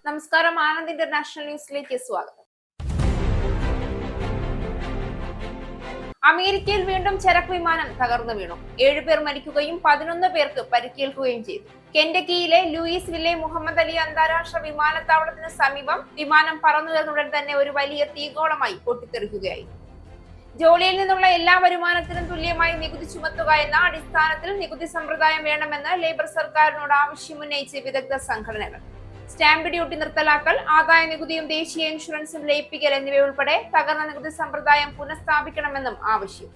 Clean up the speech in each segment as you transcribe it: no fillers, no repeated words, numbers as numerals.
നമസ്കാരം, ആനന്ദ് ഇന്റർനാഷണൽ ന്യൂസിലേക്ക് സ്വാഗതം. അമേരിക്കയിൽ വീണ്ടും ചരക്ക് വിമാനം തകർന്നു വീണു. 7 പേർ മരിക്കുകയും 11 പേർക്ക് പരിക്കേൽക്കുകയും ചെയ്തു. കെന്റക്കിയിലെ ലൂയിസ്വില്ലെ മുഹമ്മദ് അലി അന്താരാഷ്ട്ര വിമാനത്താവളത്തിന് സമീപം വിമാനം പറന്നുയർന്നുടൻ തന്നെ ഒരു വലിയ തീഗോളമായി പൊട്ടിത്തെറിക്കുകയായി. ജോലിയിൽ നിന്നുള്ള എല്ലാ വരുമാനത്തിനും തുല്യമായി നികുതി ചുമത്തുക എന്ന അടിസ്ഥാനത്തിൽ നികുതി സമ്പ്രദായം വേണമെന്ന് ലേബർ സർക്കാരിനോട് ആവശ്യമുന്നയിച്ച് വിദഗ്ധ സംഘടനകൾ. സ്റ്റാമ്പ് ഡ്യൂട്ടി നിർത്തലാക്കൽ, ആദായ നികുതിയും ദേശീയ ഇൻഷുറൻസും ലയിപ്പിക്കൽ എന്നിവയുൾപ്പെടെ തകർന്ന നികുതി സമ്പ്രദായം പുനഃസ്ഥാപിക്കണമെന്നും ആവശ്യം.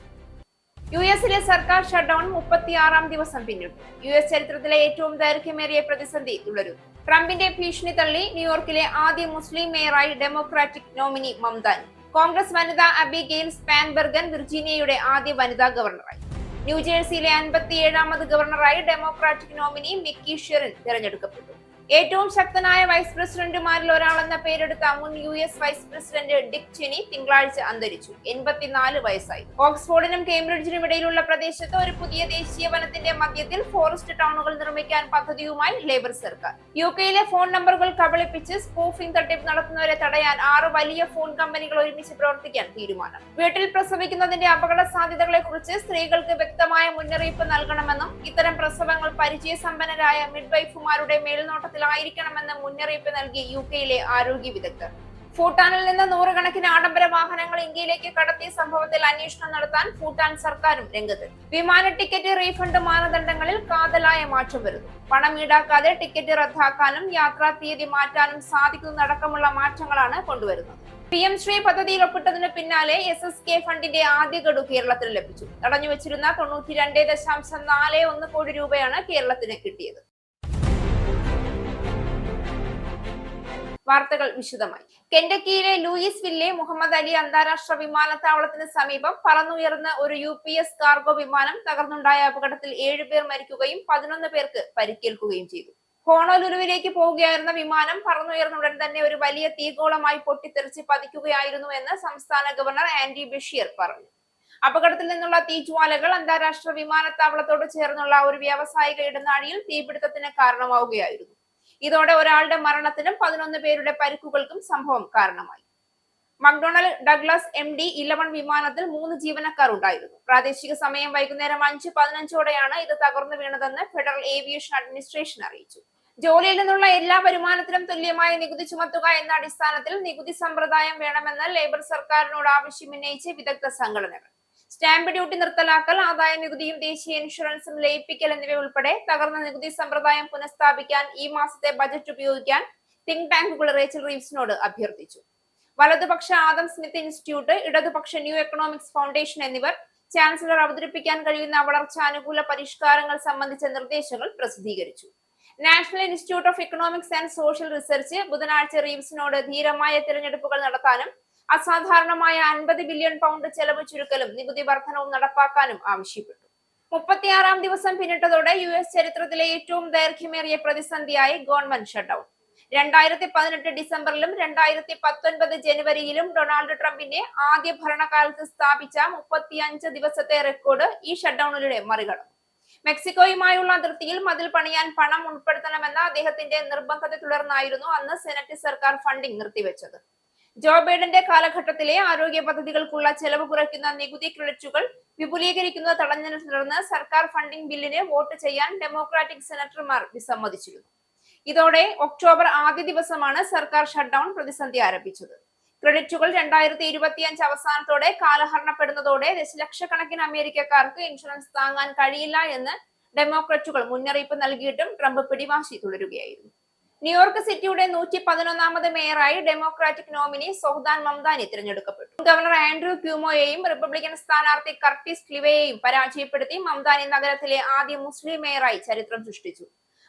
യുഎസിലെ സർക്കാർ ഷട്ട്ഡൌൺ 36-ാം ദിവസം പിന്നിട്ടു. യുഎസ് ചരിത്രത്തിലെ ഏറ്റവും ദൈർഘ്യമേറിയ പ്രതിസന്ധി തുടരുന്നു. ട്രംപിന്റെ ഭീഷണി തള്ളി ന്യൂയോർക്കിലെ ആദ്യ മുസ്ലിം മേയറായി ഡെമോക്രാറ്റിക് നോമിനി മംദാനി. കോൺഗ്രസ് വനിത അബിഗെയിൽ സ്പാൻബെർഗൻ വിർജീനിയയുടെ ആദ്യ വനിതാ ഗവർണറായി. ന്യൂജേഴ്സിയിലെ 57-ാമത് ഗവർണറായി ഡെമോക്രാറ്റിക് നോമിനി മിക്കി ഷെറിൻ തിരഞ്ഞെടുക്കപ്പെട്ടു. ഏറ്റവും ശക്തനായ വൈസ് പ്രസിഡന്റുമാരിൽ ഒരാളെന്ന പേരെടുത്ത മുൻ യുഎസ് വൈസ് പ്രസിഡന്റ് ഡിക് ചെനി തിങ്കളാഴ്ച അന്തരിച്ചു. 84 വയസ്സായി. ഓക്സ്ഫോർഡിനും കേംബ്രിഡ്ജിനും ഇടയിലുള്ള പ്രദേശത്ത് ഒരു പുതിയ ദേശീയ വനത്തിന്റെ മധ്യത്തിൽ ഫോറസ്റ്റ് ടൗണുകൾ നിർമ്മിക്കാൻ പദ്ധതിയുമായി ലേബർ സർക്കാർ. യുകെയിലെ ഫോൺ നമ്പറുകൾ കബളിപ്പിച്ച് സ്പൂഫിംഗ് തട്ടിപ്പ് നടത്തുന്നവരെ തടയാൻ 6 വലിയ ഫോൺ കമ്പനികൾ ഒരുമിച്ച് പ്രവർത്തിക്കാൻ തീരുമാനം. വീട്ടിൽ പ്രസവിക്കുന്നതിന്റെ അപകട സാധ്യതകളെ കുറിച്ച് സ്ത്രീകൾക്ക് വ്യക്തമായ മുന്നറിയിപ്പ് നൽകണമെന്നും ഇത്തരം പ്രസവങ്ങൾ പരിചയസമ്പന്നരായ മിഡ്വൈഫുമാരുടെ മേൽനോട്ടത്തിൽ ആയിരിക്കണമെന്ന് മുന്നറിയിപ്പ് നൽകി യുകെയിലെ ആരോഗ്യ വിദഗ്ധർ. ഭൂട്ടാനിൽ നിന്ന് 100 കണക്കിന് ആഡംബര വാഹനങ്ങൾ ഇന്ത്യയിലേക്ക് കടത്തിയ സംഭവത്തിൽ അന്വേഷണം നടത്താൻ ഭൂട്ടാൻ സർക്കാരും രംഗത്ത്. വിമാന ടിക്കറ്റ് റീഫണ്ട് മാനദണ്ഡങ്ങളിൽ കാതലായ മാറ്റം വരുന്നു. പണം ഈടാക്കാതെ ടിക്കറ്റ് റദ്ദാക്കാനും യാത്രാ തീയതി മാറ്റാനും സാധിക്കുന്നതടക്കമുള്ള മാറ്റങ്ങളാണ് കൊണ്ടുവരുന്നത്. PM ശ്രീ പദ്ധതിയിൽ ഒപ്പിട്ടതിന് പിന്നാലെ SSK ഫണ്ടിന്റെ ആദ്യ ഗഡു കേരളത്തിന് ലഭിച്ചു. തടഞ്ഞുവച്ചിരുന്ന 92.41 കോടി രൂപയാണ് കേരളത്തിന് കിട്ടിയത്. വാർത്തകൾ വിശദമായി. കെന്റക്കിയിലെ ലൂയിസ്വില്ലെ മുഹമ്മദ് അലി അന്താരാഷ്ട്ര വിമാനത്താവളത്തിന് സമീപം പറന്നുയർന്ന ഒരു UPS കാർഗോ വിമാനം തകർന്നുണ്ടായ അപകടത്തിൽ 7 പേർ മരിക്കുകയും 11 പേർക്ക് പരിക്കേൽക്കുകയും ചെയ്തു. ഹോണോലുലുവിലേക്ക് പോവുകയായിരുന്ന വിമാനം പറന്നുയർന്നുടൻ തന്നെ ഒരു വലിയ തീഗോളമായി പൊട്ടിത്തെറിച്ച് പതിക്കുകയായിരുന്നു എന്ന് സംസ്ഥാന ഗവർണർ ആൻഡി ബഷീർ പറഞ്ഞു. അപകടത്തിൽ നിന്നുള്ള തീജ്വാലകൾ അന്താരാഷ്ട്ര വിമാനത്താവളത്തോട് ചേർന്നുള്ള ഒരു വ്യാവസായിക ഇടനാഴിയിൽ തീപിടുത്തത്തിന് കാരണമാവുകയായിരുന്നു. ഇതോടെ ഒരാളുടെ മരണത്തിനും 11 പേരുടെ പരിക്കുകൾക്കും സംഭവം കാരണമായി. മക്ഡൊണാൾഡ് ഡഗ്ലസ് MD-11 വിമാനത്തിൽ 3 ജീവനക്കാർ ഉണ്ടായിരുന്നു. പ്രാദേശിക സമയം വൈകുന്നേരം 5:15ഓടെയാണ് ഇത് തകർന്നു വീണതെന്ന് ഫെഡറൽ ഏവിയേഷൻ അഡ്മിനിസ്ട്രേഷൻ അറിയിച്ചു. ജോലിയിൽ നിന്നുള്ള എല്ലാ വരുമാനത്തിനും തുല്യമായ നികുതി ചുമത്തുക എന്ന അടിസ്ഥാനത്തിൽ നികുതി സമ്പ്രദായം വേണമെന്ന് ലേബർ സർക്കാരിനോട് ആവശ്യമുന്നയിച്ച് വിദഗ്ധ സംഘടനകൾ. സ്റ്റാമ്പ് ഡ്യൂട്ടി നിർത്തലാക്കൽ, ആദായ നികുതിയും ദേശീയ ഇൻഷുറൻസും ലയിപ്പിക്കൽ എന്നിവയുൾപ്പെടെ തകർന്ന നികുതി സമ്പ്രദായം പുനഃസ്ഥാപിക്കാൻ ഈ മാസത്തെ ബജറ്റ് ഉപയോഗിക്കാൻ തിങ്ക് ടാങ്കുകൾ റേച്ചൽ റീവ്സിനോട് അഭ്യർത്ഥിച്ചു. വലതുപക്ഷ ആദം സ്മിത്ത് ഇൻസ്റ്റിറ്റ്യൂട്ട്, ഇടതുപക്ഷ ന്യൂ എക്കണോമിക്സ് ഫൗണ്ടേഷൻ എന്നിവർ ചാൻസലർ അവതരിപ്പിക്കാൻ കഴിയുന്ന വളർച്ചാനുകൂല പരിഷ്കാരങ്ങൾ സംബന്ധിച്ച നിർദ്ദേശങ്ങൾ പ്രസിദ്ധീകരിച്ചു. National institute of economics and social research ബുധനാഴ്ച റീവ്സിനോട് ധീരമായ തിരഞ്ഞെടുപ്പുകൾ നടത്താനും അസാധാരണമായ 50 ബില്യൺ പൗണ്ട് ചെലവ് ചുരുക്കലും നികുതി വർധനവും നടപ്പാക്കാനും ആവശ്യപ്പെട്ടു. 36-ാം ദിവസം പിന്നിട്ടതോടെ US ചരിത്രത്തിലെ ഏറ്റവും ദൈർഘ്യമേറിയ പ്രതിസന്ധിയായി ഗവൺമെന്റ് ഷട്ട്ഡൌൺ. 2018 ഡിസംബറിലും 2019 ജനുവരിയിലും ഡൊണാൾഡ് ട്രംപിന്റെ ആദ്യ ഭരണകാലത്ത് സ്ഥാപിച്ച 35 ദിവസത്തെ റെക്കോർഡ് ഈ ഷട്ട്ഡൌണിലൂടെ മറികടന്നു. മെക്സിക്കോയുമായുള്ള അതിർത്തിയിൽ മതിൽ പണിയാൻ പണം ഉൾപ്പെടുത്തണമെന്ന അദ്ദേഹത്തിന്റെ നിർബന്ധത്തെ തുടർന്നായിരുന്നു അന്ന് സെനറ്റ് സർക്കാർ ഫണ്ടിംഗ് നിർത്തിവെച്ചത്. ജോ ബൈഡന്റെ കാലഘട്ടത്തിലെ ആരോഗ്യ പദ്ധതികൾക്കുള്ള ചെലവ് കുറയ്ക്കുന്ന നികുതി ക്രെഡിറ്റുകൾ വിപുലീകരിക്കുന്നത് തടഞ്ഞതിനെ തുടർന്ന് സർക്കാർ ഫണ്ടിംഗ് ബില്ലിന് വോട്ട് ചെയ്യാൻ ഡെമോക്രാറ്റിക് സെനറ്റർമാർ വിസമ്മതിച്ചിരുന്നു. ഇതോടെ ഒക്ടോബർ ആദ്യ ദിവസമാണ് സർക്കാർ ഷട്ട്ഡൌൺ പ്രതിസന്ധി ആരംഭിച്ചത്. ക്രെഡിറ്റുകൾ 2025 അവസാനത്തോടെ കാലഹരണപ്പെടുന്നതോടെ ദശലക്ഷക്കണക്കിന് അമേരിക്കക്കാർക്ക് ഇൻഷുറൻസ് താങ്ങാൻ കഴിയില്ല എന്ന് ഡെമോക്രാറ്റുകൾ മുന്നറിയിപ്പ് നൽകിയിട്ടും ട്രംപ് പിടിവാശി തുടരുകയായിരുന്നു. ന്യൂയോർക്ക് സിറ്റിയുടെ 111-ാമത് മേയറായി ഡെമോക്രാറ്റിക് നോമിനി സൊഹ്ദാൻ മംദാനി തിരഞ്ഞെടുക്കപ്പെട്ടു. ഗവർണർ ആൻഡ്രൂ ക്യൂമോയെയും റിപ്പബ്ലിക്കൻ സ്ഥാനാർത്ഥി കർട്ടിസ് ക്ലിവയെയും പരാജയപ്പെടുത്തി മംദാനി നഗരത്തിലെ ആദ്യ മുസ്ലിം മേയറായി ചരിത്രം സൃഷ്ടിച്ചു.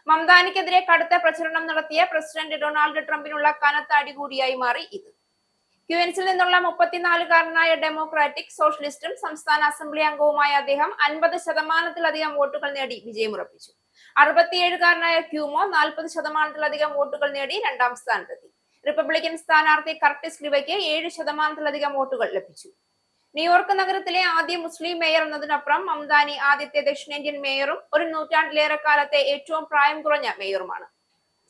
മംദാനിക്കെതിരെ കടുത്ത പ്രചരണം നടത്തിയ പ്രസിഡന്റ് ഡൊണാൾഡ് ട്രംപിനുള്ള കനത്ത അടികൂടിയായി മാറി ഇത്. ക്യൂൻസിൽ നിന്നുള്ള 34-കാരനായ ഡെമോക്രാറ്റിക് സോഷ്യലിസ്റ്റും സംസ്ഥാന അസംബ്ലി അംഗവുമായ അദ്ദേഹം 50%-ലധികം വോട്ടുകൾ നേടി വിജയമുറപ്പിച്ചു. 67-കാരനായ ക്യൂമോ 40%-ലധികം വോട്ടുകൾ നേടി 2ാം സ്ഥാനത്തെത്തി. റിപ്പബ്ലിക്കൻ സ്ഥാനാർത്ഥി കർട്ടിസ് ക്ലിവയ്ക്ക് 7%-ലധികം വോട്ടുകൾ ലഭിച്ചു. ന്യൂയോർക്ക് നഗരത്തിലെ ആദ്യ മുസ്ലിം മേയർ എന്നതിനപ്പുറം മംദാനി ആദ്യത്തെ ദക്ഷിണേന്ത്യൻ മേയറും ഒരു നൂറ്റാണ്ടിലേറെ കാലത്തെ ഏറ്റവും പ്രായം കുറഞ്ഞ മേയറുമാണ്.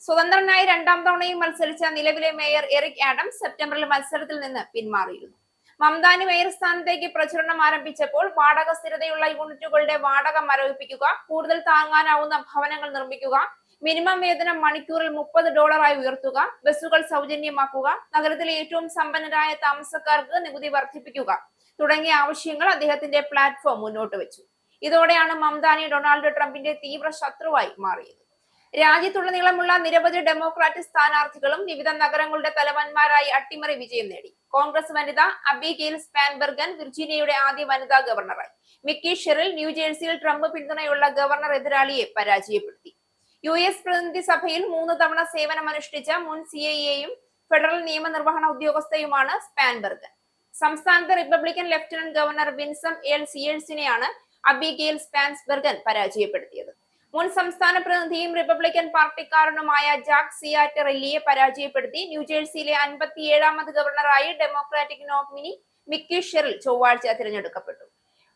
സ്വതന്ത്രനായി രണ്ടാം തവണയും മത്സരിച്ച നിലവിലെ മേയർ എറിക് ആഡംസ് സെപ്റ്റംബറിൽ മത്സരത്തിൽ നിന്ന് പിന്മാറിയിരുന്നു. മംദാനി മേയർ സ്ഥാനത്തേക്ക് പ്രചരണം ആരംഭിച്ചപ്പോൾ വാടക സ്ഥിരതയുള്ള യൂണിറ്റുകളുടെ വാടക മരവിപ്പിക്കുക, കൂടുതൽ താങ്ങാനാവുന്ന ഭവനങ്ങൾ നിർമ്മിക്കുക, മിനിമം വേതനം മണിക്കൂറിൽ $30 ഉയർത്തുക, ബസ്സുകൾ സൗജന്യമാക്കുക, നഗരത്തിലെ ഏറ്റവും സമ്പന്നരായ താമസക്കാർക്ക് നികുതി വർദ്ധിപ്പിക്കുക തുടങ്ങിയ ആവശ്യങ്ങൾ അദ്ദേഹത്തിന്റെ പ്ലാറ്റ്ഫോം മുന്നോട്ട് വെച്ചു. ഇതോടെയാണ് മംദാനി ഡൊണാൾഡ് ട്രംപിന്റെ തീവ്ര ശത്രുവായി മാറിയത്. രാജ്യത്തുടനീളമുള്ള നിരവധി ഡെമോക്രാറ്റിക് സ്ഥാനാർത്ഥികളും വിവിധ നഗരങ്ങളുടെ തലവന്മാരായി അട്ടിമറി വിജയം നേടി. കോൺഗ്രസ് വനിത അബിഗെയിൽ സ്പാൻബെർഗൻ വിർജീനിയയുടെ ആദ്യ വനിതാ ഗവർണറായി. മിക്കി ഷെറിൽ ന്യൂജേഴ്സിയിൽ ട്രംപ് പിന്തുണയുള്ള ഗവർണർ എതിരാളിയെ പരാജയപ്പെടുത്തി. US പ്രതിനിധി സഭയിൽ 3 തവണ സേവനമനുഷ്ഠിച്ച മുൻ CIAയും ഫെഡറൽ നിയമനിർവഹണ ഉദ്യോഗസ്ഥയുമാണ് സ്പാൻബെർഗൻ. സംസ്ഥാനത്തെ Republican lieutenant governor Winsome L സിയേഴ്സിനെയാണ് അബിഗെയിൽ സ്പാൻബെർഗൻ പരാജയപ്പെടുത്തിയത്. മുൻ സംസ്ഥാന പ്രതിനിധിയും റിപ്പബ്ലിക്കൻ പാർട്ടിക്കാരനുമായ ജാക്ക് സിയാറ്ററെല്ലിയെ പരാജയപ്പെടുത്തി ന്യൂജേഴ്സിയിലെ 57ാമത് ഗവർണറായി ഡെമോക്രാറ്റിക് നോമിനി മിക്കി ഷെറിൽ ചൊവ്വാഴ്ച തിരഞ്ഞെടുക്കപ്പെട്ടു.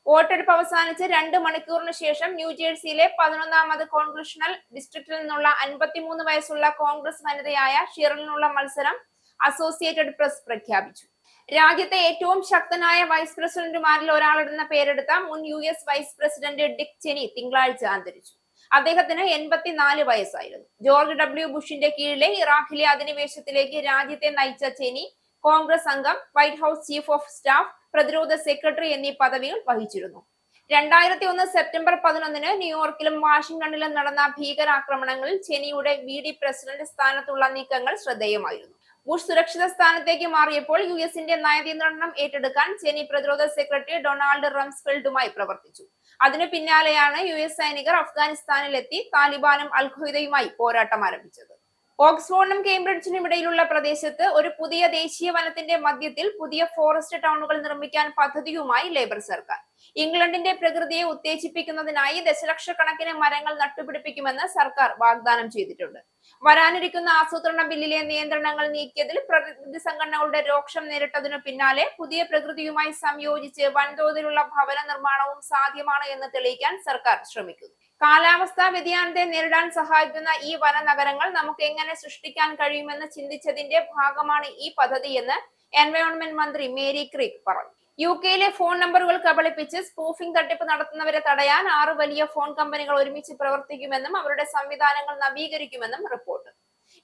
വോട്ടെടുപ്പ് അവസാനിച്ച് 2 മണിക്കൂറിന് ശേഷം ന്യൂജേഴ്സിയിലെ 11ാമത് കോൺഗ്രഷണൽ ഡിസ്ട്രിക്റ്റിൽ നിന്നുള്ള 53 വയസ്സുള്ള കോൺഗ്രസ് വനിതയായ ഷെറിലിനുള്ള മത്സരം അസോസിയേറ്റഡ് പ്രസ് പ്രഖ്യാപിച്ചു. രാജ്യത്തെ ഏറ്റവും ശക്തനായ വൈസ് പ്രസിഡന്റുമാരിൽ ഒരാളെന്ന പേരെടുത്ത മുൻ US വൈസ് പ്രസിഡന്റ് ഡിക് ചെനി തിങ്കളാഴ്ച അന്തരിച്ചു. അദ്ദേഹത്തിന് 84 വയസ്സായിരുന്നു. George W. ബുഷിന്റെ കീഴിലെ ഇറാഖിലെ അധിനിവേശത്തിലേക്ക് രാജ്യത്തെ നയിച്ച ചെനി കോൺഗ്രസ് അംഗം, white house chief of staff, പ്രതിരോധ സെക്രട്ടറി എന്നീ പദവികൾ വഹിച്ചിരുന്നു. 2001 സെപ്റ്റംബർ 11 ന്യൂയോർക്കിലും വാഷിംഗ്ടണിലും നടന്ന ഭീകരാക്രമണങ്ങളിൽ ചെനിയുടെ VD പ്രസിഡന്റ് സ്ഥാനത്തുള്ള നീക്കങ്ങൾ ശ്രദ്ധേയമായിരുന്നു. ബുഷ് സുരക്ഷിത സ്ഥാനത്തേക്ക് മാറിയപ്പോൾ US-ന്റെ നയനിയന്ത്രണം ഏറ്റെടുക്കാൻ ചെനി പ്രതിരോധ സെക്രട്ടറി ഡൊണാൾഡ് റംസ്ഫെൽഡുമായി പ്രവർത്തിച്ചു. അതിനു പിന്നാലെയാണ് US സൈനികർ അഫ്ഗാനിസ്ഥാനിലെത്തി താലിബാനും അൽ ഖ്വയ്ദയുമായി പോരാട്ടം ആരംഭിച്ചത്. ഓക്സ്ഫോർഡിനും കേംബ്രിഡ്ജിനും ഇടയിലുള്ള പ്രദേശത്ത് ഒരു പുതിയ ദേശീയ വനത്തിന്റെ മധ്യത്തിൽ പുതിയ ഫോറസ്റ്റ് ടൗണുകൾ നിർമ്മിക്കാൻ പദ്ധതിയുമായി ലേബർ സർക്കാർ. ഇംഗ്ലണ്ടിന്റെ പ്രകൃതിയെ ഉത്തേജിപ്പിക്കുന്നതിനായി ദശലക്ഷക്കണക്കിന് മരങ്ങൾ നട്ടുപിടിപ്പിക്കുമെന്ന് സർക്കാർ വാഗ്ദാനം ചെയ്തിട്ടുണ്ട്. വരാനിരിക്കുന്ന ആസൂത്രണ ബില്ലിലെ നിയന്ത്രണങ്ങൾ നീക്കിയതിൽ പ്രകൃതി സംഘടനകളുടെ രോക്ഷം നേരിട്ടതിനു പിന്നാലെ പുതിയ പ്രകൃതിയുമായി സംയോജിച്ച് വൻതോതിലുള്ള ഭവന നിർമ്മാണവും സാധ്യമാണ് എന്ന് തെളിയിക്കാൻ സർക്കാർ ശ്രമിക്കുന്നു. കാലാവസ്ഥാ വ്യതിയാനത്തെ നേരിടാൻ സഹായിക്കുന്ന ഈ വനനഗരങ്ങൾ നമുക്ക് എങ്ങനെ സൃഷ്ടിക്കാൻ കഴിയുമെന്ന് ചിന്തിച്ചതിന്റെ ഭാഗമാണ് ഈ പദ്ധതി എന്ന് എൻവയോൺമെന്റ് മന്ത്രി മേരി ക്രിക്ക് പറഞ്ഞു. UK-യിലെ ഫോൺ നമ്പറുകൾ കബളിപ്പിച്ച് സ്പൂഫിംഗ് തട്ടിപ്പ് നടത്തുന്നവരെ തടയാൻ 6 വലിയ ഫോൺ കമ്പനികൾ ഒരുമിച്ച് പ്രവർത്തിക്കുമെന്നും അവരുടെ സംവിധാനങ്ങൾ നവീകരിക്കുമെന്നും റിപ്പോർട്ട്.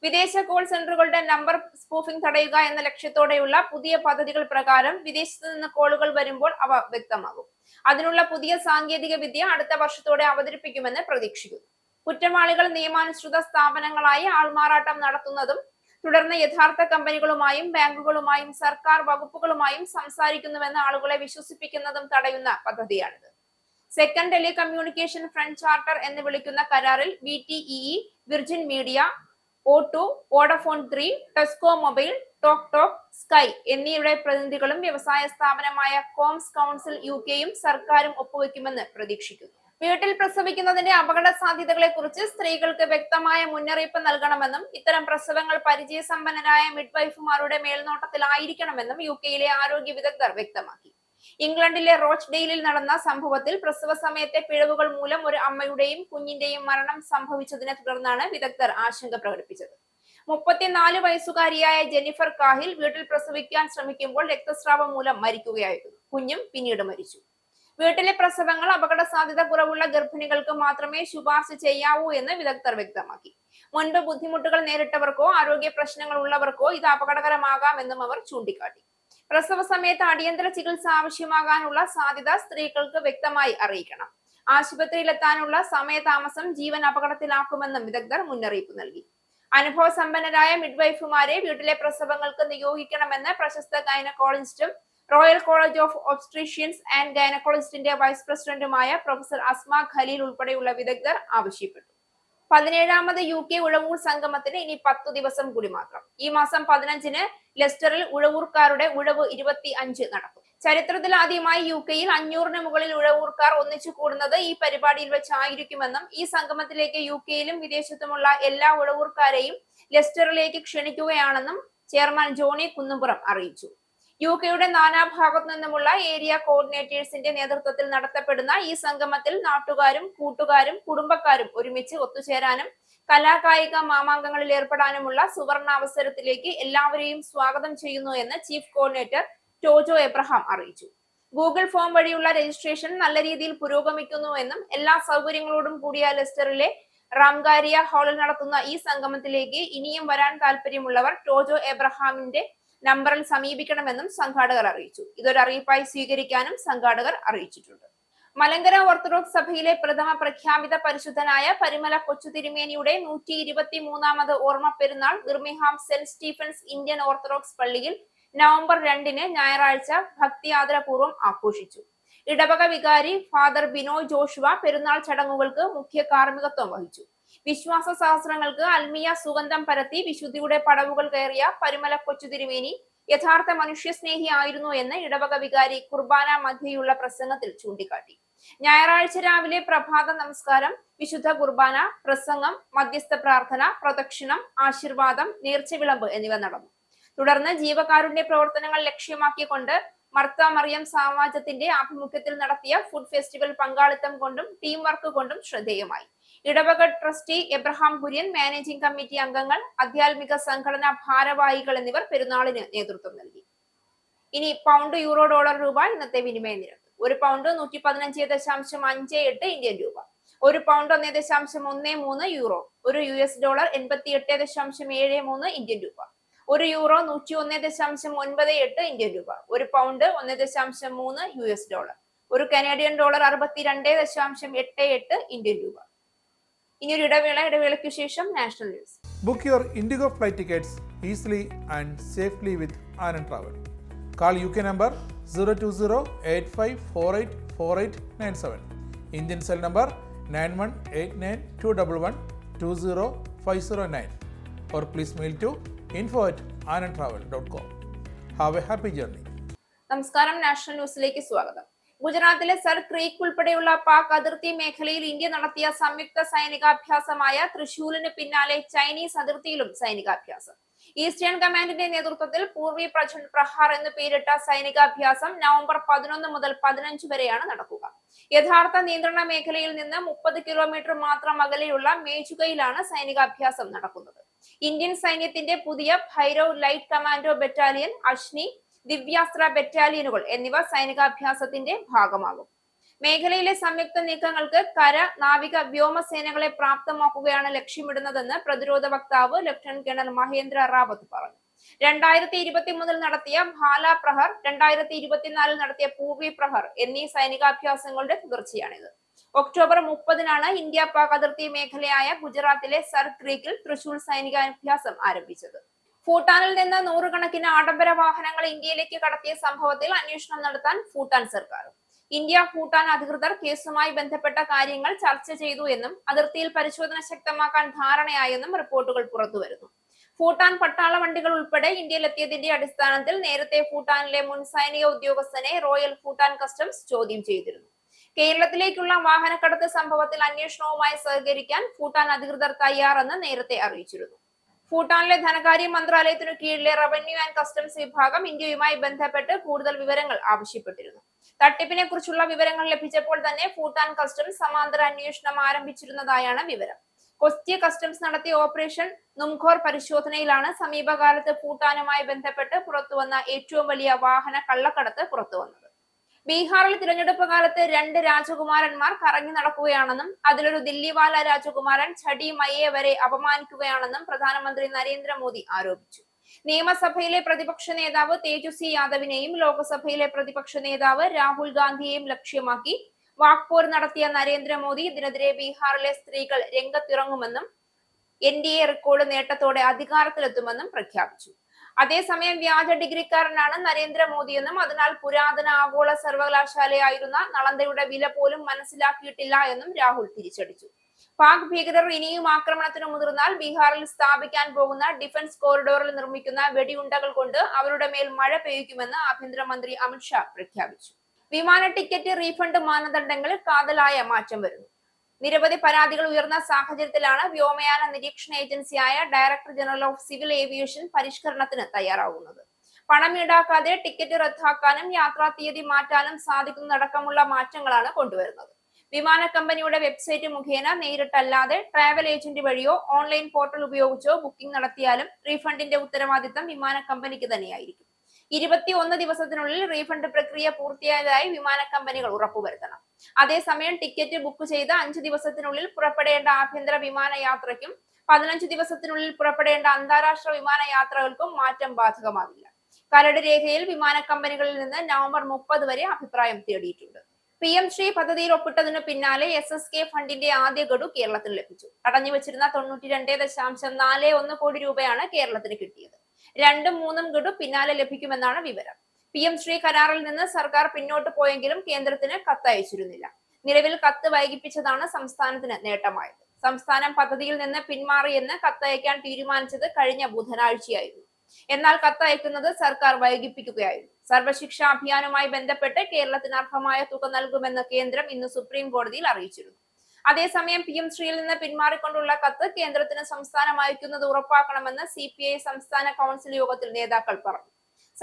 വിദേശ കോൾ സെന്ററുകളുടെ നമ്പർ സ്പൂഫിംഗ് തടയുക എന്ന ലക്ഷ്യത്തോടെയുള്ള പുതിയ പദ്ധതികൾ പ്രകാരം വിദേശത്ത് നിന്ന് കോളുകൾ വരുമ്പോൾ അവ വ്യക്തമാകും. അതിനുള്ള പുതിയ സാങ്കേതിക വിദ്യ അടുത്ത വർഷത്തോടെ അവതരിപ്പിക്കുമെന്ന് പ്രതീക്ഷിക്കുന്നു. കുറ്റവാളികൾ നിയമാനുസൃത സ്ഥാപനങ്ങളായി ആൾമാറാട്ടം നടത്തുന്നതും തുടർന്ന് യഥാർത്ഥ കമ്പനികളുമായും ബാങ്കുകളുമായും സർക്കാർ വകുപ്പുകളുമായും സംസാരിക്കുന്നുവെന്ന് ആളുകളെ വിശ്വസിപ്പിക്കുന്നതും തടയുന്ന പദ്ധതിയാണിത്. സെക്കൻഡ് ടെലികമ്മ്യൂണിക്കേഷൻ ഫ്രണ്ട് ചാർട്ടർ എന്ന് വിളിക്കുന്ന കരാറിൽ VTEE, virgin media, O2, Vodafone 3, Tesco mobile, talk, sky എന്നിവയുടെ പ്രതിനിധികളും വ്യവസായ സ്ഥാപനമായ കോംസ് കൗൺസിൽ UK-യും സർക്കാരും ഒപ്പുവെക്കുമെന്ന് പ്രതീക്ഷിക്കുന്നു. വീട്ടിൽ പ്രസവിക്കുന്നതിന്റെ അപകട സാധ്യതകളെ കുറിച്ച് സ്ത്രീകൾക്ക് വ്യക്തമായ മുന്നറിയിപ്പ് നൽകണമെന്നും ഇത്തരം പ്രസവങ്ങൾ പരിചയസമ്പന്നരായ മിഡ്വൈഫുമാരുടെ മേൽനോട്ടത്തിലായിരിക്കണമെന്നും UK-യിലെ ആരോഗ്യ വിദഗ്ധർ വ്യക്തമാക്കി. ഇംഗ്ലണ്ടിലെ റോച്ച്ഡെയിലിൽ നടന്ന സംഭവത്തിൽ പ്രസവ സമയത്തെ പിഴവുകൾ മൂലം ഒരു അമ്മയുടെയും കുഞ്ഞിന്റെയും മരണം സംഭവിച്ചതിനെ തുടർന്നാണ് വിദഗ്ധർ ആശങ്ക പ്രകടിപ്പിച്ചത്. 34 വയസ്സുകാരിയായ ജെന്നിഫർ കാഹിൽ വീട്ടിൽ പ്രസവിക്കാൻ ശ്രമിക്കുമ്പോൾ രക്തസ്രാവം മൂലം മരിക്കുകയായിരുന്നു. കുഞ്ഞും പിന്നീട് മരിച്ചു. വീട്ടിലെ പ്രസവങ്ങൾ അപകട സാധ്യത കുറവുള്ള ഗർഭിണികൾക്ക് മാത്രമേ ശുപാർശ ചെയ്യാവൂ എന്ന് വിദഗ്ധർ വ്യക്തമാക്കി. മുൻപ് ബുദ്ധിമുട്ടുകൾ നേരിട്ടവർക്കോ ആരോഗ്യ പ്രശ്നങ്ങൾ ഉള്ളവർക്കോ ഇത് അപകടകരമാകാമെന്നും അവർ ചൂണ്ടിക്കാട്ടി. പ്രസവ സമയത്ത് അടിയന്തര ചികിത്സ ആവശ്യമാകാനുള്ള സാധ്യത സ്ത്രീകൾക്ക് വ്യക്തമായി അറിയിക്കണം. ആശുപത്രിയിലെത്താനുള്ള സമയതാമസം ജീവൻ അപകടത്തിലാക്കുമെന്നും വിദഗ്ധർ മുന്നറിയിപ്പ് നൽകി. അനുഭവ സമ്പന്നരായ മിഡ്വൈഫുമാരെ വീട്ടിലെ പ്രസവങ്ങൾക്ക് നിയോഗിക്കണമെന്ന് പ്രശസ്ത ഗൈനക്കോളജിസ്റ്റും royal college of obstetricians and ഗൈനക്കോളജിസ്റ്റിന്റെ വൈസ് പ്രസിഡന്റുമായ പ്രൊഫസർ അസ്മ ഖലീൽ ഉൾപ്പെടെയുള്ള വിദഗ്ധർ ആവശ്യപ്പെട്ടു. 17ാമത് UK ഉഴവൂർ സംഗമത്തിന് ഇനി 10 ദിവസം കൂടി മാത്രം. ഈ മാസം 15-ന് ലെസ്റ്ററിൽ ഉഴവൂർക്കാരുടെ ഉഴവ് 25 നടക്കും. ചരിത്രത്തിൽ ആദ്യമായി UK-യിൽ 500-ന് മുകളിൽ ഉഴവൂർക്കാർ ഒന്നിച്ചു കൂടുന്നത് ഈ പരിപാടിയിൽ വെച്ചായിരിക്കുമെന്നും ഈ സംഗമത്തിലേക്ക് UK-യിലും വിദേശത്തുമുള്ള എല്ലാ ഉഴവൂർക്കാരെയും ലെസ്റ്ററിലേക്ക് ക്ഷണിക്കുകയാണെന്നും ചെയർമാൻ ജോണി കുന്നുംപുറം അറിയിച്ചു. UK-യുടെ നാനാഭാഗത്തു നിന്നുമുള്ള ഏരിയ കോർഡിനേറ്റേഴ്സിന്റെ നേതൃത്വത്തിൽ നടത്തപ്പെടുന്ന ഈ സംഗമത്തിൽ നാട്ടുകാരും കൂട്ടുകാരും കുടുംബക്കാരും ഒരുമിച്ച് ഒത്തുചേരാനും കലാകായിക മാമാങ്കങ്ങളിൽ ഏർപ്പെടാനുമുള്ള സുവർണ അവസരത്തിലേക്ക് എല്ലാവരെയും സ്വാഗതം ചെയ്യുന്നു എന്ന് ചീഫ് കോർഡിനേറ്റർ ടോജോ എബ്രഹാം അറിയിച്ചു. ഗൂഗിൾ ഫോം വഴിയുള്ള രജിസ്ട്രേഷൻ നല്ല രീതിയിൽ പുരോഗമിക്കുന്നുവെന്നും എല്ലാ സൗകര്യങ്ങളോടും കൂടിയ ലെസ്റ്ററിലെ റാംഗാരിയ ഹാളിൽ നടത്തുന്ന ഈ സംഗമത്തിലേക്ക് ഇനിയും വരാൻ താല്പര്യമുള്ളവർ ടോജോ എബ്രഹാമിന്റെ നമ്പറിൽ സമീപിക്കണമെന്നും സംഘാടകർ അറിയിച്ചു. ഇതൊരു അറിയിപ്പായി സ്വീകരിക്കാനും സംഘാടകർ അറിയിച്ചിട്ടുണ്ട്. മലങ്കര ഓർത്തഡോക്സ് സഭയിലെ പ്രഥമ പ്രഖ്യാപിത പരിശുദ്ധനായ പരിമല കൊച്ചു തിരുമേനിയുടെ 123ാമത് ഓർമ്മ പെരുന്നാൾ Birmingham saint Stephen's Indian Orthodox പള്ളിയിൽ നവംബർ 2 ഞായറാഴ്ച ഭക്തിയാദരപൂർവ്വം ആഘോഷിച്ചു. ഇടവക വികാരി ഫാദർ ബിനോയ് ജോഷുവ പെരുന്നാൾ ചടങ്ങുകൾക്ക് മുഖ്യ കാർമ്മികത്വം വഹിച്ചു. വിശ്വാസ സഹസ്രങ്ങൾക്ക് ആത്മീയ സുഗന്ധം പരത്തി വിശുദ്ധിയുടെ പടവുകൾ കയറിയ പരിമല കൊച്ചു തിരുമേനി യഥാർത്ഥ മനുഷ്യസ്നേഹി ആയിരുന്നു എന്ന് ഇടവക വികാരി കുർബാന മധ്യയുള്ള പ്രസംഗത്തിൽ ചൂണ്ടിക്കാട്ടി. ഞായറാഴ്ച രാവിലെ പ്രഭാത നമസ്കാരം, വിശുദ്ധ കുർബാന, പ്രസംഗം, മധ്യസ്ഥ പ്രാർത്ഥന, പ്രദക്ഷിണം, ആശീർവാദം, നേർച്ച വിളമ്പ് എന്നിവ നടന്നു. തുടർന്ന് ജീവകാരുണ്യ പ്രവർത്തനങ്ങൾ ലക്ഷ്യമാക്കിക്കൊണ്ട് മർത്ത മറിയം സമാജത്തിന്റെ ആഭിമുഖ്യത്തിൽ നടത്തിയ ഫുഡ് ഫെസ്റ്റിവൽ പങ്കാളിത്തം കൊണ്ടും ടീം വർക്ക് കൊണ്ടും ശ്രദ്ധേയമായി. ഇടവക trustee Abraham Kurian, managing committee അംഗങ്ങൾ, ആധ്യാത്മിക സംഘടനാ ഭാരവാഹികൾ എന്നിവർ പെരുന്നാളിന് നേതൃത്വം നൽകി. ഇനി പൗണ്ട്, യൂറോ, ഡോളർ, രൂപ ഇന്നത്തെ വിനിമയ നിരക്ക്. ഒരു പൗണ്ട് 115.58 ഇന്ത്യൻ രൂപ, ഒരു പൗണ്ട് 1.13 യൂറോ, ഒരു US ഡോളർ 88.73 ഇന്ത്യൻ രൂപ, ഒരു യൂറോ 101.98 ഇന്ത്യൻ രൂപ, ഒരു പൗണ്ട് 1.3 US ഡോളർ, ഒരു കനേഡിയൻ ഡോളർ 62.88 ഇന്ത്യൻ രൂപ. ഇനി ഒരു ഇടവേളയ്ക്ക് ശേഷം national news. Book your Indigo flight tickets easily and safely with Anand Travel. Call UK number 020-8548-4897. Indian cell number 918921120509. Or please mail to info@anandtravel.com. Have a happy journey. നമസ്കാരം, national ന്യൂസിലേക്ക് സ്വാഗതം. ഗുജറാത്തിലെ sir creek ഉൾപ്പെടെയുള്ള പാക് അതിർത്തി മേഖലയിൽ India നടത്തിയ സംയുക്ത സൈനികാഭ്യാസമായ തൃശൂലിന് പിന്നാലെ ചൈനീസ് അതിർത്തിയിലും സൈനികാഭ്യാസം. ഈസ്റ്റേൺ കമാൻഡിന്റെ നേതൃത്വത്തിൽ പൂർവി പ്രഹാർ എന്ന് പേരിട്ട സൈനികാഭ്യാസം നവംബർ 11 മുതൽ 15 വരെയാണ് നടക്കുക. യഥാർത്ഥ നിയന്ത്രണ മേഖലയിൽ നിന്ന് 30 കിലോമീറ്റർ മാത്രം അകലെയുള്ള മേജുകയിലാണ് സൈനികാഭ്യാസം നടക്കുന്നത്. ഇന്ത്യൻ സൈന്യത്തിന്റെ പുതിയ Bhairav light commando battalion, Ashni, Divyastra ബറ്റാലിയനുകൾ എന്നിവ സൈനികാഭ്യാസത്തിന്റെ ഭാഗമാകും. മേഖലയിലെ സംയുക്ത നീക്കങ്ങൾക്ക് കര, നാവിക, വ്യോമസേനകളെ പ്രാപ്തമാക്കുകയാണ് ലക്ഷ്യമിടുന്നതെന്ന് പ്രതിരോധ വക്താവ് ലഫ്റ്റനന്റ് കേണൽ മഹേന്ദ്ര റാവത്ത് പറഞ്ഞു. 2023 നടത്തിയ ഭാല പ്രഹർ, 2024 നടത്തിയ പൂർവി പ്രഹർ എന്നീ സൈനികാഭ്യാസങ്ങളുടെ തുടർച്ചയാണിത്. ഒക്ടോബർ 30 ഇന്ത്യ പാക് അതിർത്തി മേഖലയായ ഗുജറാത്തിലെ സർ ക്രീക്കിൽ തൃശൂർ സൈനികാഭ്യാസം ആരംഭിച്ചത്. ഭൂട്ടാനിൽ നിന്ന് 100 കണക്കിന് ആഡംബര വാഹനങ്ങൾ ഇന്ത്യയിലേക്ക് കടത്തിയ സംഭവത്തിൽ അന്വേഷണം നടത്താൻ ഭൂട്ടാൻ സർക്കാർ. ഇന്ത്യ ഭൂട്ടാൻ അധികൃതർ കേസുമായി ബന്ധപ്പെട്ട കാര്യങ്ങൾ ചർച്ച ചെയ്തു എന്നും അതിർത്തിയിൽ പരിശോധന ശക്തമാക്കാൻ ധാരണയായെന്നും റിപ്പോർട്ടുകൾ പുറത്തുവരുന്നു. ഭൂട്ടാൻ പട്ടാള വണ്ടികൾ ഉൾപ്പെടെ ഇന്ത്യയിലെത്തിയതിന്റെ അടിസ്ഥാനത്തിൽ നേരത്തെ ഭൂട്ടാനിലെ മുൻ സൈനിക ഉദ്യോഗസ്ഥനെ റോയൽ ഭൂട്ടാൻ കസ്റ്റംസ് ചോദ്യം ചെയ്തിരുന്നു. കേരളത്തിലേക്കുള്ള വാഹനക്കടത്ത് സംഭവത്തിൽ അന്വേഷണവുമായി സഹകരിക്കാൻ ഭൂട്ടാൻ അധികൃതർ തയ്യാറെന്ന് നേരത്തെ അറിയിച്ചിരുന്നു. ഭൂട്ടാനിലെ ധനകാര്യ മന്ത്രാലയത്തിനു കീഴിലെ റവന്യൂ ആൻഡ് കസ്റ്റംസ് വിഭാഗം ഇന്ത്യയുമായി ബന്ധപ്പെട്ട് കൂടുതൽ വിവരങ്ങൾ ആവശ്യപ്പെട്ടിരുന്നു. തട്ടിപ്പിനെ കുറിച്ചുള്ള വിവരങ്ങൾ ലഭിച്ചപ്പോൾ തന്നെ ഭൂട്ടാൻ കസ്റ്റംസ് സമാന്തര അന്വേഷണം ആരംഭിച്ചിരുന്നതായാണ് വിവരം. കൊസ്തി കസ്റ്റംസ് നടത്തിയ ഓപ്പറേഷൻ നുംഖോർ പരിശോധനയിലാണ് സമീപകാലത്ത് ഭൂട്ടാനുമായി ബന്ധപ്പെട്ട് പുറത്തുവന്ന ഏറ്റവും വലിയ വാഹന കള്ളക്കടത്ത് പുറത്തുവന്നത്. ബീഹാറിൽ തിരഞ്ഞെടുപ്പ് കാലത്ത് 2 രാജകുമാരന്മാർ കറങ്ങി നടക്കുകയാണെന്നും അതിലൊരു ദില്ലിവാല രാജകുമാരൻ ഛടി മയ്യെ വരെ അപമാനിക്കുകയാണെന്നും പ്രധാനമന്ത്രി നരേന്ദ്രമോദി ആരോപിച്ചു. നിയമസഭയിലെ പ്രതിപക്ഷ നേതാവ് തേജസ്വി യാദവിനെയും ലോക്സഭയിലെ പ്രതിപക്ഷ നേതാവ് രാഹുൽ ഗാന്ധിയെയും ലക്ഷ്യമാക്കി വാക്പോർ നടത്തിയ നരേന്ദ്രമോദി ഇതിനെതിരെ ബീഹാറിലെ സ്ത്രീകൾ രംഗത്തിറങ്ങുമെന്നും NDA റെക്കോർഡ് നേട്ടത്തോടെ അധികാരത്തിലെത്തുമെന്നും പ്രഖ്യാപിച്ചു. അതേസമയം വ്യാജ ഡിഗ്രിക്കാരനാണ് നരേന്ദ്രമോദിയെന്നും അതിനാൽ പുരാതന ആഗോള സർവകലാശാലയായിരുന്ന നളന്ദയുടെ വില പോലും മനസ്സിലാക്കിയിട്ടില്ല എന്നും രാഹുൽ തിരിച്ചടിച്ചു. പാക് ഭീകരർ ഇനിയും ആക്രമണത്തിന് മുതിർന്നാൽ ബീഹാറിൽ സ്ഥാപിക്കാൻ പോകുന്ന ഡിഫൻസ് കോറിഡോറിൽ നിർമ്മിക്കുന്ന വെടിയുണ്ടകൾ കൊണ്ട് അവരുടെ മേൽ മഴ പെയ്യുമെന്ന് ആഭ്യന്തരമന്ത്രി അമിത്ഷാ പ്രഖ്യാപിച്ചു. വിമാന ടിക്കറ്റ് റീഫണ്ട് മാനദണ്ഡങ്ങളിൽ കാതലായ മാറ്റം വരുന്നു. നിരവധി പരാതികൾ ഉയർന്ന സാഹചര്യത്തിലാണ് വ്യോമയാന നിരീക്ഷണ ഏജൻസിയായ director general of civil aviation പരിഷ്കരണത്തിന് തയ്യാറാവുന്നത്. പണം ഈടാക്കാതെ ടിക്കറ്റ് റദ്ദാക്കാനും യാത്രാ തീയതി മാറ്റാനും സാധിക്കുന്നതടക്കമുള്ള മാറ്റങ്ങളാണ് കൊണ്ടുവരുന്നത്. വിമാന കമ്പനിയുടെ വെബ്സൈറ്റ് മുഖേന നേരിട്ടല്ലാതെ ട്രാവൽ ഏജന്റ് വഴിയോ ഓൺലൈൻ പോർട്ടൽ ഉപയോഗിച്ചോ ബുക്കിംഗ് നടത്തിയാലും റീഫണ്ടിന്റെ ഉത്തരവാദിത്തം വിമാന കമ്പനിക്ക് തന്നെയായിരിക്കും. 21 ദിവസത്തിനുള്ളിൽ റീഫണ്ട് പ്രക്രിയ പൂർത്തിയായതായി വിമാന കമ്പനികൾ ഉറപ്പുവരുത്തണം. അതേസമയം ടിക്കറ്റ് ബുക്ക് ചെയ്ത് 5 ദിവസത്തിനുള്ളിൽ പുറപ്പെടേണ്ട ആഭ്യന്തര വിമാനയാത്രയ്ക്കും 15 ദിവസത്തിനുള്ളിൽ പുറപ്പെടേണ്ട അന്താരാഷ്ട്ര വിമാനയാത്രകൾക്കും മാറ്റം ബാധകമാകില്ല. കരട് രേഖയിൽ വിമാന കമ്പനികളിൽ നിന്ന് നവംബർ 30 വരെ അഭിപ്രായം തേടിയിട്ടുണ്ട്. PM ശ്രീ പദ്ധതിയിൽ ഒപ്പിട്ടതിനു പിന്നാലെ SSK ഫണ്ടിന്റെ ആദ്യ ഗഡു കേരളത്തിന് ലഭിച്ചു. തടഞ്ഞുവച്ചിരുന്ന 92.41 കോടി രൂപയാണ് കേരളത്തിന് കിട്ടിയത്. 2ഉം 3ഉം ഗഡു പിന്നാലെ ലഭിക്കുമെന്നാണ് വിവരം. PM ശ്രീ കരാറിൽ നിന്ന് സർക്കാർ പിന്നോട്ട് പോയെങ്കിലും കേന്ദ്രത്തിന് കത്തയച്ചിരുന്നില്ല. നിലവിൽ കത്ത് വൈകിപ്പിച്ചതാണ് സംസ്ഥാനത്തിന് നേട്ടമായത്. സംസ്ഥാനം പദ്ധതിയിൽ നിന്ന് പിന്മാറിയെന്ന് കത്തയക്കാൻ തീരുമാനിച്ചത് കഴിഞ്ഞ ബുധനാഴ്ചയായിരുന്നു. എന്നാൽ കത്തയക്കുന്നത് സർക്കാർ വൈകിപ്പിക്കുകയായിരുന്നു. സർവശിക്ഷാ അഭിയാനുമായി ബന്ധപ്പെട്ട് കേരളത്തിന് അർഹമായ തുക നൽകുമെന്ന് കേന്ദ്രം ഇന്ന് സുപ്രീം കോടതിയിൽ അറിയിച്ചിരുന്നു. അതേസമയം PM ശ്രീയിൽ നിന്ന് പിന്മാറിക്കൊണ്ടുള്ള കത്ത് കേന്ദ്രത്തിന് സംസ്ഥാനം അയക്കുന്നത് ഉറപ്പാക്കണമെന്ന് CPI സംസ്ഥാന കൗൺസിൽ യോഗത്തിൽ നേതാക്കൾ പറഞ്ഞു.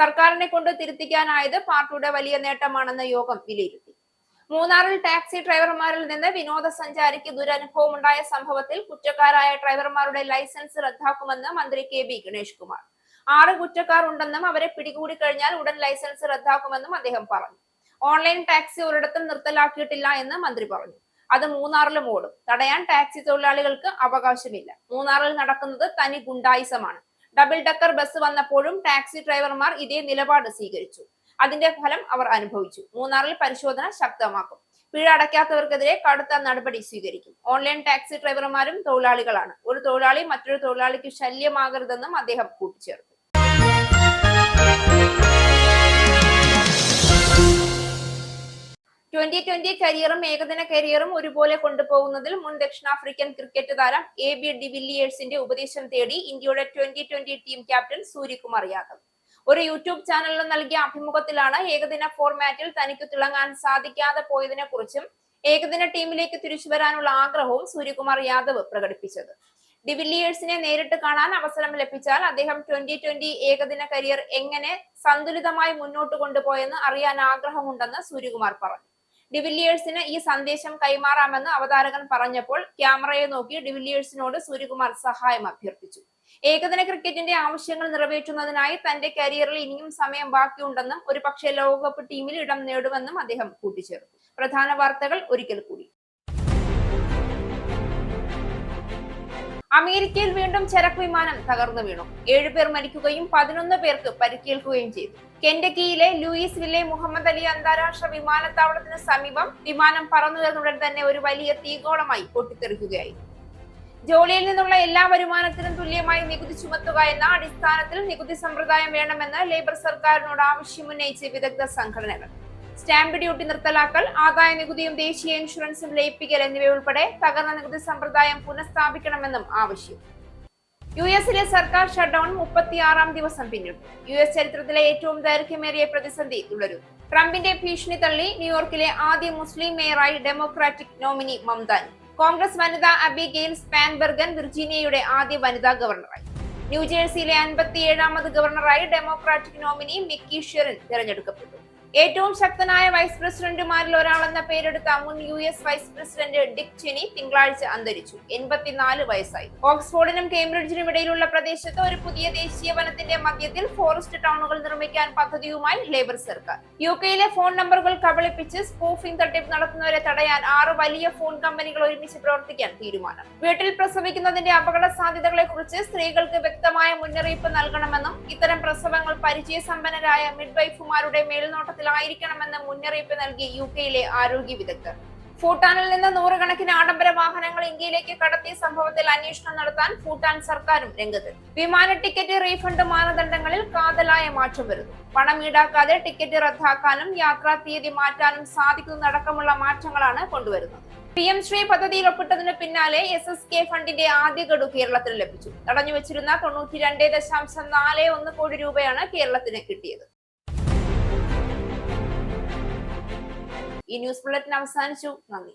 സർക്കാരിനെ കൊണ്ട് തിരുത്തിക്കാനായത് പാർട്ടിയുടെ വലിയ നേട്ടമാണെന്ന് യോഗം വിലയിരുത്തി. മൂന്നാറിൽ ടാക്സി ഡ്രൈവർമാരിൽ നിന്ന് വിനോദസഞ്ചാരിക്ക് ദുരനുഭവം ഉണ്ടായ സംഭവത്തിൽ കുറ്റക്കാരായ ഡ്രൈവർമാരുടെ ലൈസൻസ് റദ്ദാക്കുമെന്ന് മന്ത്രി KB ഗണേഷ് കുമാർ. 6 കുറ്റക്കാർ ഉണ്ടെന്നും അവരെ പിടികൂടി കഴിഞ്ഞാൽ ഉടൻ ലൈസൻസ് റദ്ദാക്കുമെന്നും അദ്ദേഹം പറഞ്ഞു. ഓൺലൈൻ ടാക്സി ഒരിടത്തും നിർത്തലാക്കിയിട്ടില്ല എന്ന് മന്ത്രി പറഞ്ഞു. അത് മൂന്നാറിലും ഓടും. തടയാൻ ടാക്സി തൊഴിലാളികൾക്ക് അവകാശമില്ല. മൂന്നാറിൽ നടക്കുന്നത് തനി ഗുണ്ടായിസമാണ്. ഡബിൾ ഡക്കർ ബസ് വന്നപ്പോഴും ടാക്സി ഡ്രൈവർമാർ ഇതേ നിലപാട് സ്വീകരിച്ചു. അതിന്റെ ഫലം അവർ അനുഭവിച്ചു. മൂന്നാറിൽ പരിശോധന ശക്തമാക്കും. പിഴ അടയ്ക്കാത്തവർക്കെതിരെ കടുത്ത നടപടി സ്വീകരിക്കും. ഓൺലൈൻ ടാക്സി ഡ്രൈവർമാരും തൊഴിലാളികളാണ്. ഒരു തൊഴിലാളി മറ്റൊരു തൊഴിലാളിക്ക് ശല്യമാകരുതെന്നും അദ്ദേഹം കൂട്ടിച്ചേർത്തു. T20 കരിയറും ഏകദിന കരിയറും ഒരുപോലെ കൊണ്ടുപോകുന്നതിൽ മുൻ ദക്ഷിണാഫ്രിക്കൻ ക്രിക്കറ്റ് താരം AB ഡിവില്ലിയേഴ്സിന്റെ ഉപദേശം തേടി ഇന്ത്യയുടെ T20 team captain Suryakumar Yadav. ഒരു യൂട്യൂബ് ചാനലിന് നൽകിയ അഭിമുഖത്തിലാണ് ഏകദിന ഫോർമാറ്റിൽ തനിക്ക് തിളങ്ങാൻ സാധിക്കാതെ പോയതിനെ കുറിച്ചും ഏകദിന ടീമിലേക്ക് തിരിച്ചു വരാനുള്ള ആഗ്രഹവും സൂര്യകുമാർ യാദവ് പ്രകടിപ്പിച്ചത്. ഡിവില്ലിയേഴ്സിനെ നേരിട്ട് കാണാൻ അവസരം ലഭിച്ചാൽ അദ്ദേഹം T20 ഏകദിന കരിയർ എങ്ങനെ സന്തുലിതമായി മുന്നോട്ട് കൊണ്ടുപോയെന്ന് അറിയാൻ ആഗ്രഹമുണ്ടെന്ന് സൂര്യകുമാർ പറഞ്ഞു. ഡിവില്ലിയേഴ്സിന് ഈ സന്ദേശം കൈമാറാമെന്ന് അവതാരകൻ പറഞ്ഞപ്പോൾ ക്യാമറയെ നോക്കി ഡിവില്ലിയേഴ്സിനോട് സൂര്യകുമാർ സഹായം അഭ്യർത്ഥിച്ചു. ഏകദിന ക്രിക്കറ്റിന്റെ ആവശ്യങ്ങൾ നിറവേറ്റുന്നതിനായി തന്റെ കരിയറിൽ ഇനിയും സമയം ബാക്കിയുണ്ടെന്നും ഒരുപക്ഷെ ലോകകപ്പ് ടീമിൽ ഇടം നേടുമെന്നും അദ്ദേഹം കൂട്ടിച്ചേർത്തു. പ്രധാന വാർത്തകൾ ഒരിക്കൽ കൂടി. അമേരിക്കയിൽ വീണ്ടും ചരക്ക് വിമാനം തകർന്നു വീണു. 7 പേർ മരിക്കുകയും 11 പേർക്ക് പരിക്കേൽക്കുകയും ചെയ്തു. കെൻഡക്കിയിലെ ലൂയിസ് വില്ലെ മുഹമ്മദ് അലി അന്താരാഷ്ട്ര വിമാനത്താവളത്തിന് സമീപം വിമാനം പറന്നുയർന്നുടൻ തന്നെ ഒരു വലിയ തീഗോളമായി പൊട്ടിത്തെറിക്കുകയായിരുന്നു. ജോലിയിൽ നിന്നുള്ള എല്ലാ വരുമാനത്തിനും തുല്യമായി നികുതി ചുമത്തുക എന്ന അടിസ്ഥാനത്തിൽ നികുതി സമ്പ്രദായം വേണമെന്ന് ലേബർ സർക്കാരിനോട് ആവശ്യമുന്നയിച്ച് വിദഗ്ധ സംഘടനകൾ. സ്റ്റാമ്പ് ഡ്യൂട്ടി നിർത്തലാക്കൽ, ആദായ നികുതിയും ദേശീയ ഇൻഷുറൻസും ലയിപ്പിക്കൽ എന്നിവയുൾപ്പെടെ തകർന്ന നികുതി സമ്പ്രദായം പുനഃസ്ഥാപിക്കണമെന്നും ആവശ്യം. US-ലെ സർക്കാർ ഷട്ട്ഡൌൺ 36ാം ദിവസം പിന്നിട്ടു. US ചരിത്രത്തിലെ ഏറ്റവും ദൈർഘ്യമേറിയ പ്രതിസന്ധി തുടരുന്നു. ട്രംപിന്റെ ഭീഷണി തള്ളി ന്യൂയോർക്കിലെ ആദ്യ മുസ്ലിം മേയറായി ഡെമോക്രാറ്റിക് നോമിനി മംതാനി. കോൺഗ്രസ് വനിത അബിഗെയിൽ സ്പാൻബെർഗൻ വിർജീനിയയുടെ ആദ്യ വനിതാ ഗവർണറായി. ന്യൂജേഴ്സിയിലെ 57ാമത് ഗവർണറായി ഡെമോക്രാറ്റിക് നോമിനി മിക്കി ഷെറിൻ തിരഞ്ഞെടുക്കപ്പെട്ടു. ഏറ്റവും ശക്തനായ വൈസ് പ്രസിഡന്റുമാരിൽ ഒരാളെന്ന പേരെടുത്ത മുൻ US വൈസ് പ്രസിഡന്റ് ഡിക് ചെനി തിങ്കളാഴ്ച അന്തരിച്ചു. 84 വയസ്സായി. ഓക്സ്ഫോർഡിനും കേംബ്രിഡ്ജിനും ഇടയിലുള്ള പ്രദേശത്ത് ഒരു പുതിയ ദേശീയ വനത്തിന്റെ മധ്യത്തിൽ ഫോറസ്റ്റ് ടൗണുകൾ നിർമ്മിക്കാൻ പദ്ധതിയുമായി ലേബർ സർക്കാർ. UK-യിലെ ഫോൺ നമ്പറുകൾ കബളിപ്പിച്ച് സ്പൂഫിംഗ് തട്ടിപ്പ് നടത്തുന്നവരെ തടയാൻ 6 വലിയ ഫോൺ കമ്പനികൾ ഒരുമിച്ച് പ്രവർത്തിക്കാൻ തീരുമാനം. വീട്ടിൽ പ്രസവിക്കുന്നതിന്റെ അപകട സാധ്യതകളെ കുറിച്ച് സ്ത്രീകൾക്ക് വ്യക്തമായ മുന്നറിയിപ്പ് നൽകണമെന്നും ഇത്തരം പ്രസവങ്ങൾ പരിചയസമ്പന്നരായ മിഡ്വൈഫുമാരുടെ മേൽനോട്ടത്തിലായിരിക്കണമെന്ന് മുന്നറിയിപ്പ് നൽകി UK-യിലെ ആരോഗ്യ വിദഗ്ധർ. ഭൂട്ടാനിൽ നിന്ന് 100 കണക്കിന് ആഡംബര വാഹനങ്ങൾ ഇന്ത്യയിലേക്ക് കടത്തിയ സംഭവത്തിൽ അന്വേഷണം നടത്താൻ ഭൂട്ടാൻ സർക്കാരും രംഗത്ത്. വിമാന ടിക്കറ്റ് റീഫണ്ട് മാനദണ്ഡങ്ങളിൽ കാതലായ മാറ്റം വരുന്നു. പണം ഈടാക്കാതെ ടിക്കറ്റ് റദ്ദാക്കാനും യാത്രാ തീയതി മാറ്റാനും സാധിക്കുന്നതടക്കമുള്ള മാറ്റങ്ങളാണ് കൊണ്ടുവരുന്നത്. PM ശ്രീ പദ്ധതിയിൽ ഒപ്പിട്ടതിന് പിന്നാലെ SSK ഫണ്ടിന്റെ ആദ്യ ഗഡു കേരളത്തിന് ലഭിച്ചു. തടഞ്ഞുവച്ചിരുന്ന 92.41 കോടി രൂപയാണ് കേരളത്തിന് കിട്ടിയത്. ഈ ന്യൂസ് ബുള്ളറ്റിൻ അവസാനിച്ചു. നന്ദി.